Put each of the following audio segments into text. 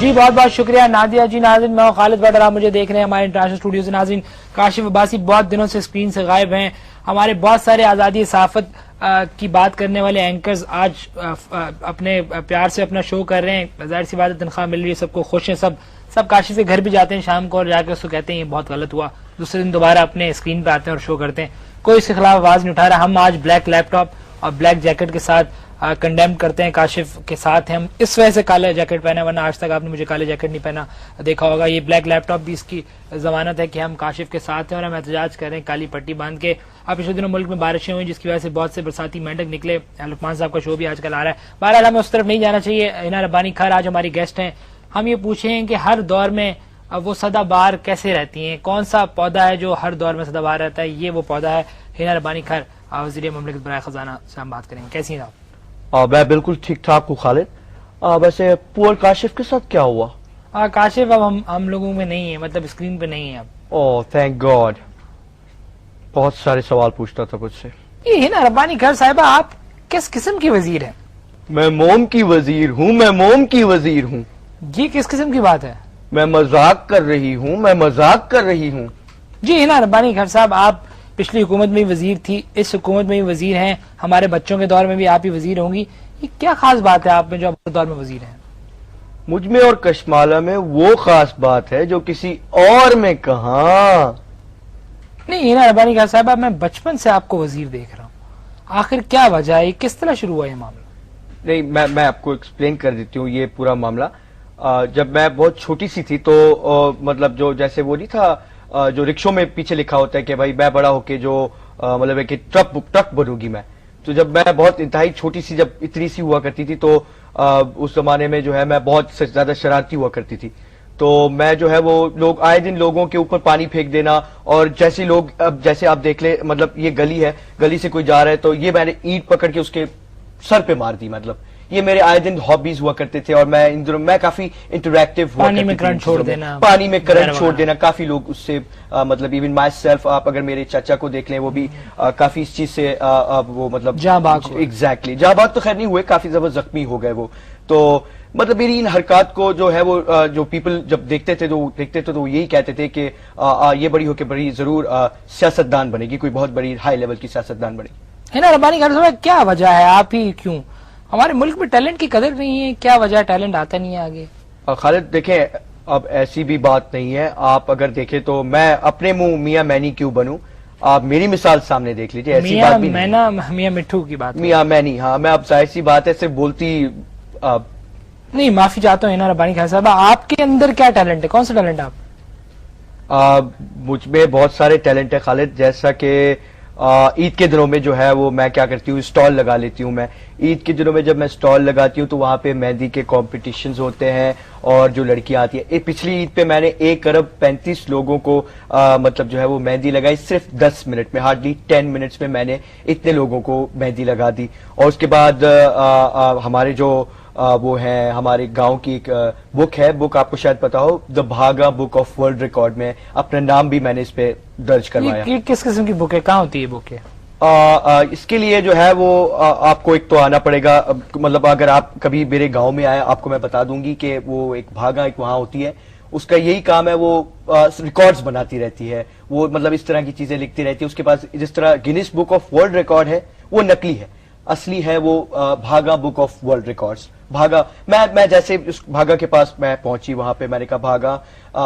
جی بہت بہت شکریہ نادیہ جی. ناظرین میں خالد بٹر آپ مجھے دیکھ رہے ہیں ہمارے انٹرنیشنل اسٹوڈیو سے. ناظرین کاشف عباسی بہت دنوں سے اسکرین سے غائب ہیں. ہمارے بہت سارے آزادی صحافت کی بات کرنے والے اینکرز آج اپنے پیار سے اپنا شو کر رہے ہیں. ظاہر سی بات ہے تنخواہ مل رہی ہے, سب کو خوش ہیں, سب کاشف کے گھر بھی جاتے ہیں شام کو اور جا کے اس کو کہتے ہیں یہ بہت غلط ہوا. دوسرے دن دوبارہ اپنے اسکرین پہ آتے ہیں اور شو کرتے ہیں. کوئی اس کے خلاف آواز نہیں اٹھا رہا. ہم آج بلیک لیپ ٹاپ اور بلیک جیکٹ کے ساتھ کنڈیم کرتے ہیں. کاشف کے ساتھ ہیں, ہم اس وجہ سے کالا جیکٹ پہنا, ورنہ آج تک آپ نے مجھے کالے جیکٹ نہیں پہنا دیکھا ہوگا. یہ بلیک لیپ ٹاپ بھی اس کی ضمانت ہے کہ ہم کاشف کے ساتھ ہیں اور ہم احتجاج کر رہے ہیں کالی پٹی باندھ کے. اب پچھلے دنوں ملک میں بارشیں ہوئی جس کی وجہ سے بہت سے برساتی مینڈک نکلے. لقمان صاحب کا شو بھی آج کل آ رہا ہے. بہرحال ہمیں اس طرف نہیں جانا چاہیے. ہنا ربانی کھر آج ہماری گیسٹ ہیں. ہم یہ پوچھیں کہ ہر دور میں وہ سدا بہار کیسے رہتی ہیں, کون سا پودا ہے جو ہر دور میں سدا بہار رہتا ہے. یہ وہ پودا ہے. ہنا ربانی کھر وزیر مملکت برائے خزانہ سے ہم بات کریں گے. کیسی ہیں آپ؟ میں بالکل ٹھیک ٹھاک ہوں خالد. ویسے پور کاشف کے ساتھ کیا ہوا؟ کاشف اب ہم لوگوں میں نہیں ہے, مطلب اسکرین پہ نہیں ہے اب. اوہ تھینک گاڈ. بہت سارے سوال پوچھتا تھا مجھ سے. یہ ہنا ربانی کھر صاحبہ آپ کس قسم کی وزیر ہیں؟ میں موم کی وزیر ہوں, میں موم کی وزیر ہوں. یہ کس قسم کی بات ہے؟ میں مذاق کر رہی ہوں, میں مذاق کر رہی ہوں. جی ہنا ربانی کھر صاحب آپ پچھلی حکومت میں بھی وزیر تھی, اس حکومت میں بھی وزیر ہیں, ہمارے بچوں کے دور میں بھی آپ ہی وزیر ہوں گی. یہ کیا خاص بات ہے آپ میں جو آپ دور میں وزیر ہیں؟ مجھ میں اور کشمالہ میں وہ خاص بات ہے جو کسی اور میں کہاں. نہیں ہنا ربانی کھر صاحب میں بچپن سے آپ کو وزیر دیکھ رہا ہوں, آخر کیا وجہ ہے, کس طرح شروع ہوا یہ معاملہ؟ نہیں میں آپ کو ایکسپلین کر دیتی ہوں یہ پورا معاملہ. جب میں بہت چھوٹی سی تھی تو مطلب جو جیسے وہ نہیں تھا جو رکشوں میں پیچھے لکھا ہوتا ہے کہ بھائی میں بڑا ہو کے جو مطلب ہے کہ ٹرک بنوں گی میں. تو جب میں بہت انتہائی چھوٹی سی جب اتنی سی ہوا کرتی تھی تو اس زمانے میں جو ہے میں بہت زیادہ شرارتی ہوا کرتی تھی. تو میں جو ہے وہ لوگ آئے دن لوگوں کے اوپر پانی پھینک دینا, اور جیسے لوگ اب جیسے آپ دیکھ لیں مطلب یہ گلی ہے, گلی سے کوئی جا رہا ہے تو یہ میں نے اینٹ پکڑ کے اس کے سر پہ مار دی. مطلب یہ میرے آئے دن ہابیز ہوا کرتے تھے, اور میں ان دنوں میں کافی انٹریکٹیو ہوا پانی میں کرنٹ چھوڑ دینا, پانی میں کرنٹ چھوڑ دینا, کافی لوگ اس سے مطلب ایون مائی سیلف, آپ اگر میرے چاچا کو دیکھ لیں وہ بھی کافی اس چیز سے وہ مطلب جاں باغ ایگزیکٹلی جاں باغ تو خیر نہیں ہوئے, کافی زیادہ زخمی ہو گئے وہ. تو مطلب میری ان حرکات کو جو ہے وہ جو پیپل جب دیکھتے تھے تو وہ یہی کہتے تھے کہ یہ بڑی ہو کے بڑی ضرور سیاستدان بنے گی, کوئی بہت بڑی ہائی لیول کی سیاستدان بنے گی. ہنا ربانی کھر صاحب کیا وجہ ہے, آپ ہی کیوں, ہمارے ملک میں ٹیلنٹ کی قدر نہیں ہے, کیا وجہ ہے ٹیلنٹ آتا نہیں ہے آگے؟ خالد دیکھیں اب ایسی بھی بات نہیں ہے. آپ اگر دیکھیں تو میں اپنے منہ میاں مینی کیوں بنوں, آپ میری مثال سامنے دیکھ لیجیے. ایسی بات بھی نہیں, میاں مٹھو کی بات, میاں مینی. ہاں میں اب ظاہر سی بات ہے صرف بولتی نہیں, معافی چاہتا ہوں ہنا ربانی کھر صاحب, آپ کے اندر کیا ٹیلنٹ ہے, کون سا ٹیلنٹ ہے آپ؟ مجھ میں بہت سارے ٹیلنٹ ہے خالد. جیسا کہ عید کے دنوں میں جو ہے وہ میں کیا کرتی ہوں, اسٹال لگا لیتی ہوں. میں عید کے دنوں میں جب میں اسٹال لگاتی ہوں تو وہاں پہ مہندی کے کمپٹیشنز ہوتے ہیں, اور جو لڑکیاں آتی ہیں, پچھلی عید پہ میں نے 1 ارب 35 لوگوں کو مطلب جو ہے وہ مہندی لگائی صرف 10 منٹ میں, ہارڈلی 10 منٹس میں میں نے اتنے لوگوں کو مہندی لگا دی. اور اس کے بعد ہمارے جو وہ ہے ہمارے گاؤں کی ایک بک ہے, بک آپ کو شاید پتا ہو, دا بھاگا بک آف ورلڈ ریکارڈ, میں اپنا نام بھی میں نے اس پہ درج کروایا. یہ کس قسم کی بک ہے, کہاں ہوتی ہے بک ہے؟ اس کے لیے جو ہے وہ آپ کو ایک تو آنا پڑے گا, مطلب اگر آپ کبھی میرے گاؤں میں آئے آپ کو میں بتا دوں گی کہ وہ ایک بھاگا ایک وہاں ہوتی ہے, اس کا یہی کام ہے, وہ ریکارڈز بناتی رہتی ہے, وہ مطلب اس طرح کی چیزیں لکھتی رہتی ہے. اس کے پاس جس طرح grains book of world record ہے وہ نقلی ہے, اصلی ہے وہ بھاگا بک آف ورلڈ ریکارڈز. بھاگا میں جیسے اس بھاگا کے پاس میں پہنچی, وہاں پہ میں نے کہا بھاگا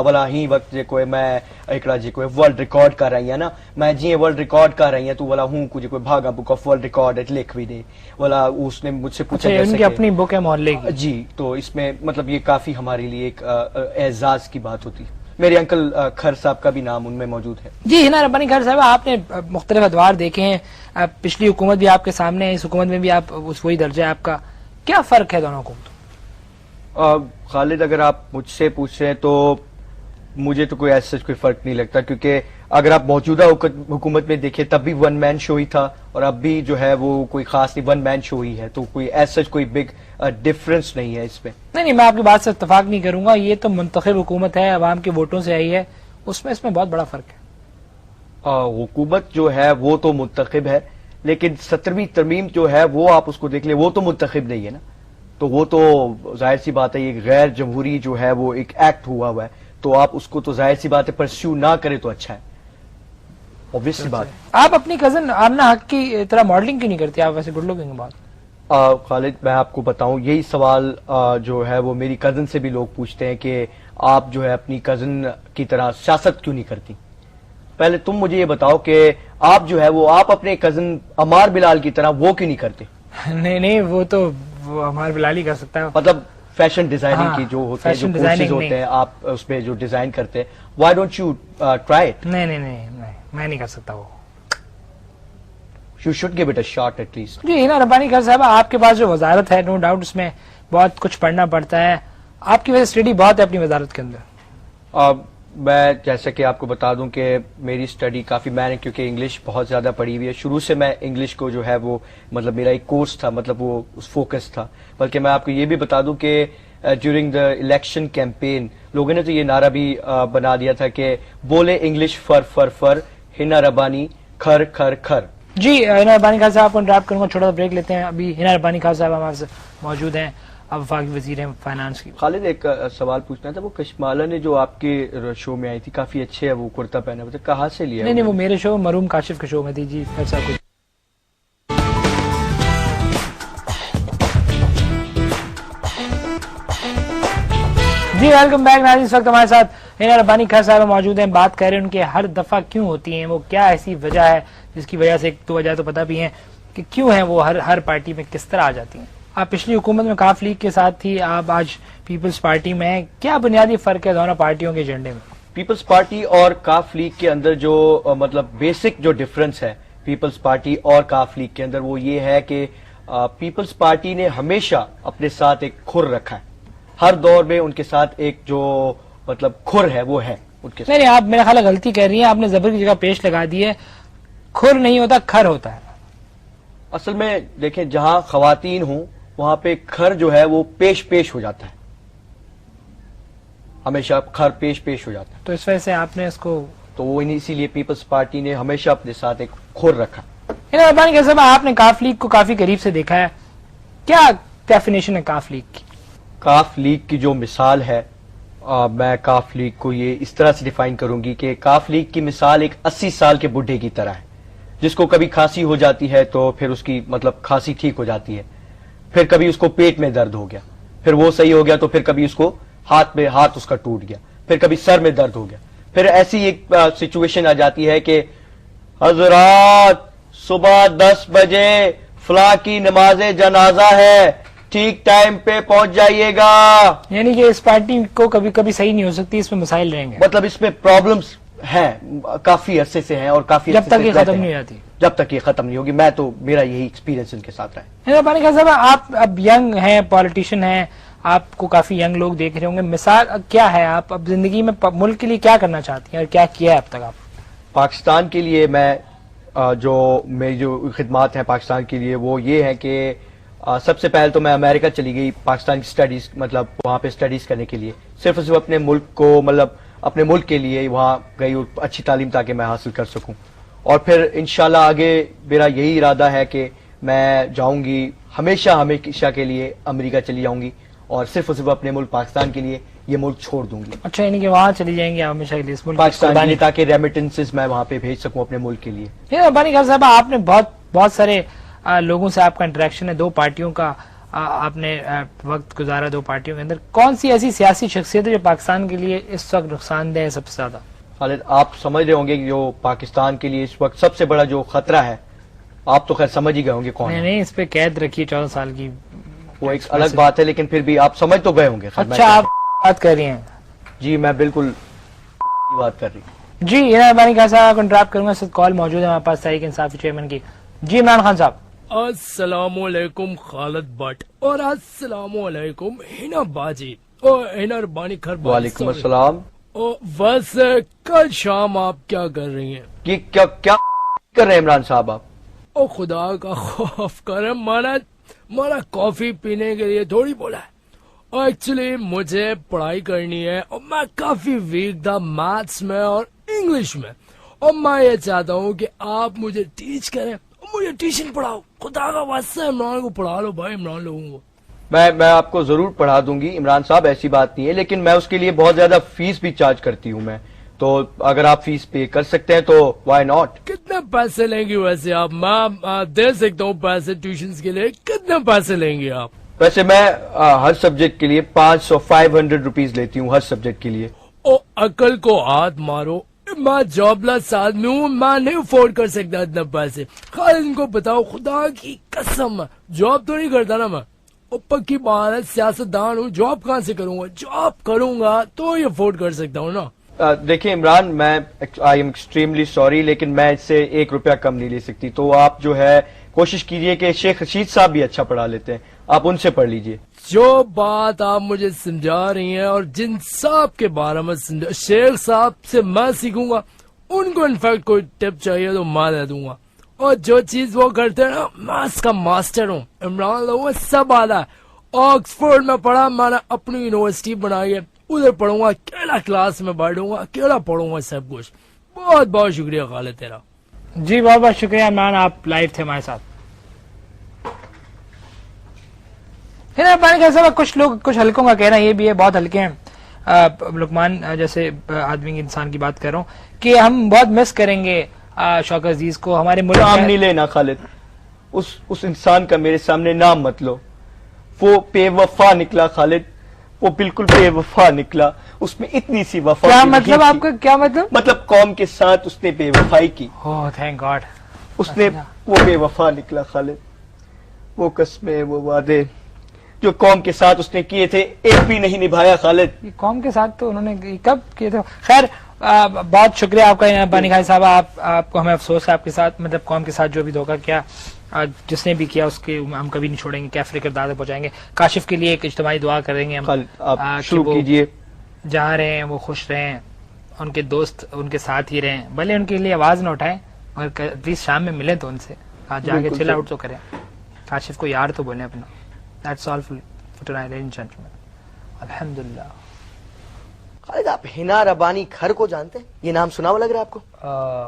والا ہی وقت جے کوئی میں ایکڑا جی کوئی ورلڈ ریکارڈ کر رہی ہے نا, میں جی ورلڈ ریکارڈ کر رہی ہے تو والا ہوں کچھ کوئی بھاگا بک آف ورلڈ ریکارڈ لکھ بھی دے والا. اس نے مجھ سے پوچھا ان کی اپنی بک ہے محلے کی. جی, تو اس میں مطلب یہ کافی ہمارے لیے ایک اعزاز کی بات ہوتی. میرے انکل کھر صاحب کا بھی نام ان میں موجود ہے. جی ہنا ربانی کھر صاحب, آپ نے مختلف ادوار دیکھے ہیں, پچھلی حکومت بھی آپ کے سامنے ہے, اس حکومت میں بھی آپ وہی درجہ ہے آپ کا, کیا فرق ہے دونوں حکومتوں؟ خالد اگر آپ مجھ سے پوچھ رہے ہیں تو مجھے تو کوئی ایسا کوئی فرق نہیں لگتا, کیونکہ اگر آپ موجودہ حکومت میں دیکھیں تب بھی 1 مین شو ہی تھا, اور اب بھی جو ہے وہ کوئی خاص نہیں 1 مین شو ہی ہے, تو کوئی ایسا کوئی بگ ڈفرنس نہیں ہے اس میں. نہیں میں آپ کی بات سے اتفاق نہیں کروں گا, یہ تو منتخب حکومت ہے, عوام کے ووٹوں سے آئی ہے, اس میں بہت بڑا فرق ہے. حکومت جو ہے وہ تو منتخب ہے, لیکن 17ویں ترمیم جو ہے وہ آپ اس کو دیکھ لیں, وہ تو منتخب نہیں ہے نا. تو وہ تو ظاہر سی بات ہے یہ غیر جمہوری جو ہے وہ ایک ایکٹ ہوا ہے, تو آپ اس کو تو ظاہر سی بات ہے پرسیو نہ کرے تو اچھا ہے, obvious سی بات. آپ اپنی کزن آمنہ حق کی طرح ماڈلنگ کیوں نہیں کرتی؟ آپ ویسے گڈ لکنگ بات. خالد میں آپ کو بتاؤں یہی سوال جو ہے وہ میری کزن سے بھی لوگ پوچھتے ہیں کہ آپ جو ہے اپنی کزن کی طرح سیاست کیوں نہیں کرتی. پہلے تم مجھے یہ بتاؤ کہ آپ جو ہے وہ آپ اپنے کزن عمار بلال کی طرح وہ کیوں نہیں کرتے؟ نہیں وہ تو عمار بلال ہی کر سکتا ہے. مطلب فیشن ڈیزائننگ کی جو ہوتے ہیں جو کورسز ہوتے ہیں آپ اس پہ جو ڈیزائن کرتے ہیں, why don't you try it? نہیں میں نہیں کر سکتا وہ. You should give it a shot at least. جی ہینا ربانی خان صاحب, آپ کے پاس جو وزارت ہے نو ڈاؤٹ اس میں بہت کچھ پڑھنا پڑتا ہے, آپ کی وجہ اسٹڈی بہت ہے اپنی وزارت کے اندر. میں جیسے کہ آپ کو بتا دوں کہ میری اسٹڈی کافی, میں نے کیونکہ انگلش بہت زیادہ پڑھی ہوئی ہے, شروع سے میں انگلش کو جو ہے وہ مطلب میرا ایک کورس تھا, مطلب وہ فوکس تھا. بلکہ میں آپ کو یہ بھی بتا دوں کہ ڈیورنگ دا الیکشن کیمپین لوگوں نے تو یہ نعرہ بھی بنا دیا تھا کہ بولے انگلش فر فر فر, ہینا ربانی کھر کھر کھر. جی ہینا ربانی خان صاحب آپ کو انٹرپٹ کروں گا, چھوٹا سا بریک لیتے ہیں. ابھی ہینا ربانی خان صاحب ہمارے ساتھ موجود ہیں, اب وفاقی وزیر ہیں فائنانس کی. خالد ایک سوال پوچھنا تھا, وہ کشمالہ نے جو آپ کے شو میں آئی تھی کافی اچھے ہے وہ کرتا پہنا ہوا تھا, کہاں سے لیا؟ نہیں وہ میرے شو مرحوم کاشف کے شو میں تھی. جی ایسا کچھ. جی ویلکم بیک ناظرین, اس وقت ہمارے ساتھ ہینا ربانی خان صاحب موجود ہیں. بات کر رہے ہیں ان کے ہر دفعہ کیوں ہوتی ہیں, وہ کیا ایسی وجہ ہے جس کی وجہ سے, ایک تو وجہ تو پتہ بھی ہے کہ کیوں ہیں وہ ہر پارٹی میں کس طرح آ جاتی ہیں. آپ پچھلی حکومت میں کاف لیگ کے ساتھ تھی, آپ آج پیپلز پارٹی میں ہیں, کیا بنیادی فرق ہے دونوں پارٹیوں کے ایجنڈے میں؟ پیپلز پارٹی اور کاف لیگ کے اندر جو مطلب بیسک جو ڈفرنس ہے پیپلز پارٹی اور کاف لیگ کے اندر, وہ یہ ہے کہ پیپلز پارٹی نے ہمیشہ اپنے ساتھ ایک کھر رکھا ہے, ہر دور میں ان کے ساتھ ایک جو مطلب کھر ہے وہ ہے ان کے ساتھ. نہیں آپ میرا خیال ہے غلطی کر رہی ہیں, آپ نے زبر کی جگہ پیش لگا دی ہے. کھر نہیں ہوتا, کھر ہوتا ہے. اصل میں دیکھیں جہاں خواتین ہوں وہاں پہ کھر جو ہے وہ پیش ہو جاتا ہے, ہمیشہ کھر پیش ہو جاتا ہے. تو اس وجہ سے آپ نے اس کو, تو وہ اسی لیے پیپلز پارٹی نے ہمیشہ اپنے ساتھ ایک کھر رکھا. آپ نے کاف لیگ کو کافی قریب سے دیکھا ہے, کیا ڈیفینیشن ہے کاف لیگ کی؟ کاف لیگ کی جو مثال ہے, میں کاف لیگ کو یہ اس طرح سے ڈیفائن کروں گی کہ کاف لیگ کی مثال ایک 80 سال کے بڈھے کی طرح ہے, جس کو کبھی کھانسی ہو جاتی ہے تو پھر اس کی مطلب کھانسی ٹھیک ہو جاتی ہے, پھر کبھی اس کو پیٹ میں درد ہو گیا, پھر وہ صحیح ہو گیا, تو پھر کبھی اس کو ہاتھ اس کا ٹوٹ گیا, پھر کبھی سر میں درد ہو گیا, پھر ایسی ایک سچویشن آ جاتی ہے کہ حضرات صبح 10 بجے فلاں کی نماز جنازہ ہے, ٹھیک ٹائم پہ پہنچ جائیے گا. یعنی کہ اس پارٹی کو کبھی کبھی صحیح نہیں ہو سکتی, اس میں مسائل رہیں گے. مطلب اس میں پرابلمز ہیں, کافی عرصے سے ہیں, اور کافی جب تک یہ ختم نہیں ہو جاتی, جب تک یہ ختم نہیں ہوگی. میں تو میرا یہی ایکسپیرینس ان کے ساتھ رہا ہے. ربانی خان صاحب آپ اب ینگ ہیں, پالیٹیشین ہیں, آپ کو کافی ینگ لوگ دیکھ رہے ہوں گے, مثال کیا ہے, آپ اب زندگی میں ملک کے لیے کیا کرنا چاہتی ہیں اور کیا کیا ہے اب تک آپ؟ پاکستان کے لیے میں جو میری جو خدمات ہیں پاکستان کے لیے وہ یہ ہے کہ سب سے پہلے تو میں امریکہ چلی گئی پاکستان کی اسٹڈیز, مطلب وہاں پہ اسٹڈیز کرنے کے لیے, صرف اپنے ملک کو, مطلب اپنے ملک کے لیے وہاں گئی, اچھی تعلیم تاکہ میں حاصل کر سکوں. اور پھر انشاءاللہ آگے میرا یہی ارادہ ہے کہ میں جاؤں گی ہمیشہ کے لیے امریکہ چلی جاؤں گی, اور صرف اپنے ملک پاکستان کے لیے یہ ملک چھوڑ دوں گی. اچھا, یعنی کہ وہاں چلی جائیں گے ہمیشہ کے لیے اس ملک پاکستان کے لیے, تاکہ ریمیٹنسز میں وہاں پہ بھیج سکوں اپنے ملک کے لیے. ربانی خان صاحب آپ نے بہت سارے لوگوں سے آپ کا انٹریکشن ہے, 2 پارٹیوں کا آپ نے وقت گزارا 2 پارٹیوں کے اندر, کون سی ایسی سیاسی شخصیت ہے جو پاکستان کے لیے اس وقت نقصان دہ ہے سب سے زیادہ؟ خالد آپ سمجھ رہے ہوں گے کہ جو پاکستان کے لیے اس وقت سب سے بڑا جو خطرہ ہے, آپ تو خیر سمجھ ہی گئے ہوں گے کون ہے. نہیں اس پہ قید رکھی 14 سال کی, وہ ایک الگ بات ہے, لیکن پھر بھی آپ سمجھ تو گئے ہوں گے. اچھا آپ بات کر رہی ہیں؟ جی میں بالکل بات کر رہی ہوں. جی ربانی خان صاحب کو انٹرپٹ کروں گا, اس کال موجود ہے ہمارے پاس تحریک انصاف چیئرمین کی. جی عمران خان صاحب. السلام علیکم خالد بٹ, اور السلام علیکم ہینا باجی اور ہینا ربانی خان. وعلیکم السلام. بس کل شام آپ کیا کر رہی ہیں؟ یہ کیا کر رہے ہیں عمران صاحب آپ؟ او خدا کا خوف کرے, مانا کافی پینے کے لیے تھوڑی بولا ہے. ایکچولی مجھے پڑھائی کرنی ہے اور میں کافی ویک تھا میتھس میں اور انگلش میں, اور میں یہ چاہتا ہوں کہ آپ مجھے ٹیچ کریں, مجھے ٹیوشن پڑھاؤ. خدا کا واسطہ عمران کو پڑھا لو بھائی, عمران لوگوں کو. میں آپ کو ضرور پڑھا دوں گی عمران صاحب، ایسی بات نہیں ہے، لیکن میں اس کے لیے بہت زیادہ فیس بھی چارج کرتی ہوں میں، تو اگر آپ فیس پے کر سکتے ہیں تو وائی ناٹ. کتنے پیسے لیں گے ویسے آپ؟ میں دے سکتا ہوں پیسے ٹیوشنز کے لیے، کتنے پیسے لیں گے آپ؟ ویسے میں ہر سبجیکٹ کے لیے 500 روپیز لیتی ہوں ہر سبجیکٹ کے لیے. او عقل کو ہاتھ مارو، میں جاب لیس آدمی ہوں، میں نہیں افورڈ کر سکتا اتنے پیسے. خالد ان کو بتاؤ، خدا کی قسم جاب تو نہیں کرتا نا میں، پکی بات ہے سیاستدان ہوں، جاب کہاں سے کروں گا؟ جاب کروں گا تو ہی افورڈ کر سکتا ہوں نا. دیکھیں عمران، میں آئی ایم ایکسٹریملی سوری، لیکن میں اس سے 1 روپیہ کم نہیں لے سکتی. تو آپ جو ہے کوشش کیجئے کہ شیخ رشید صاحب بھی اچھا پڑھا لیتے ہیں، آپ ان سے پڑھ لیجئے. جو بات آپ مجھے سمجھا رہی ہیں اور جن صاحب کے بارے میں شیخ صاحب سے میں سیکھوں گا، ان کو انفیکٹ کوئی ٹپ چاہیے تو میں دے دوں گا. اور جو چیز وہ کرتے ہیں نا، میں اس کا ماسٹر ہوں. عمران لوگوں سب آدھا آکسفورڈ میں پڑھا، میں نے اپنی یونیورسٹی بنائی ہے، ادھر پڑھوں گا، اکیلا کلاس میں بیٹھوں گا، اکیلا پڑھوں گا سب کچھ. بہت بہت شکریہ خالد تیرا. جی بہت بہت شکریہ عمران، آپ لائیو تھے ہمارے ساتھ. کچھ لوگ کچھ حلقوں کا کہنا یہ بھی ہے، بہت ہلکے ہیں. لقمان جیسے آدمی انسان کی بات کر رہا ہوں کہ ہم بہت مس کریں گے شوکت عزیز کو. ہمارے ملک نام نہیں لینا خالد، اس انسان کا میرے سامنے نام مت لو. وہ بے وفا نکلا خالد، وہ بالکل بے وفا نکلا. اس میں اتنی سی وفا کیا نہیں مطلب؟ تھی. آپ کا کیا مطلب؟ مطلب قوم کے ساتھ اس نے بے وفائی کی. اوہ تھینک گاڈ. اس نے وہ بے وفا نکلا خالد. وہ قسمیں، وہ وعدے جو قوم کے ساتھ اس نے کیے تھے، ایک بھی نہیں نبھایا خالد. یہ قوم کے ساتھ تو انہوں نے کب کیے تھے؟ خیر بہت شکریہ آپ کا بانی خان صاحب. آپ کو ہمیں افسوس ہے آپ کے ساتھ، مطلب قوم کے ساتھ جو بھی دھوکہ کیا جس نے بھی کیا اس کے ہم کبھی نہیں چھوڑیں گے، کیفر کردار تک پہنچائیں گے. کاشف کے لیے ایک اجتماعی دعا کریں گے ہم. خالد آپ کہ شروع وہ کیجئے. جہاں رہیں وہ خوش رہیں، ان کے دوست ان کے ساتھ ہی رہیں، بھلے ان کے لیے آواز نہ اٹھائیں مگر پلیز شام میں ملیں تو ان سے جا کے چل آؤٹ تو کریں. کاشف کو یار تو بولیں اپنا. That's all for tonight ladies and gentleman. الحمدللہ. خالد آپ حنا ربانی کھر کو جانتے ہیں؟ یہ نام سنا ہوا لگ رہا ہے آپ کو.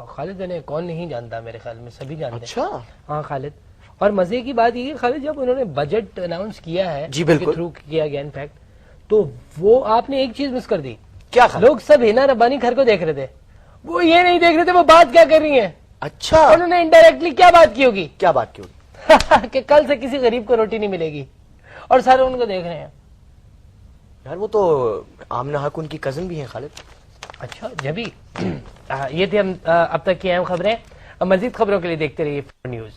خالد انہیں کون نہیں جانتا، میرے خیال میں سبھی جانتے ہیں. اچھا ہاں خالد. اور مزے کی بات یہ ہے خالد، جب انہوں نے بجٹ اناؤنس کیا ہے جی بالکل تھرو کیا گیا انفیکٹ، تو وہ آپ نے ایک چیز مس کر دی. کیا خالد؟ لوگ سب حنا ربانی کھر کو دیکھ رہے تھے، وہ یہ نہیں دیکھ رہے تھے وہ بات کیا کر رہی ہیں. اچھا انہوں نے انڈائریکٹلی کیا بات کی ہوگی کیا بات کی ہوگی؟ کہ کل سے کسی غریب کو روٹی نہیں ملے گی، اور سارے ان کو دیکھ رہے ہیں. یار وہ تو آمنہ حق ان کی کزن بھی ہیں خالد. اچھا جبھی یہ تھی اب تک کی اہم خبریں. مزید خبروں کے لیے دیکھتے رہیے نیوز.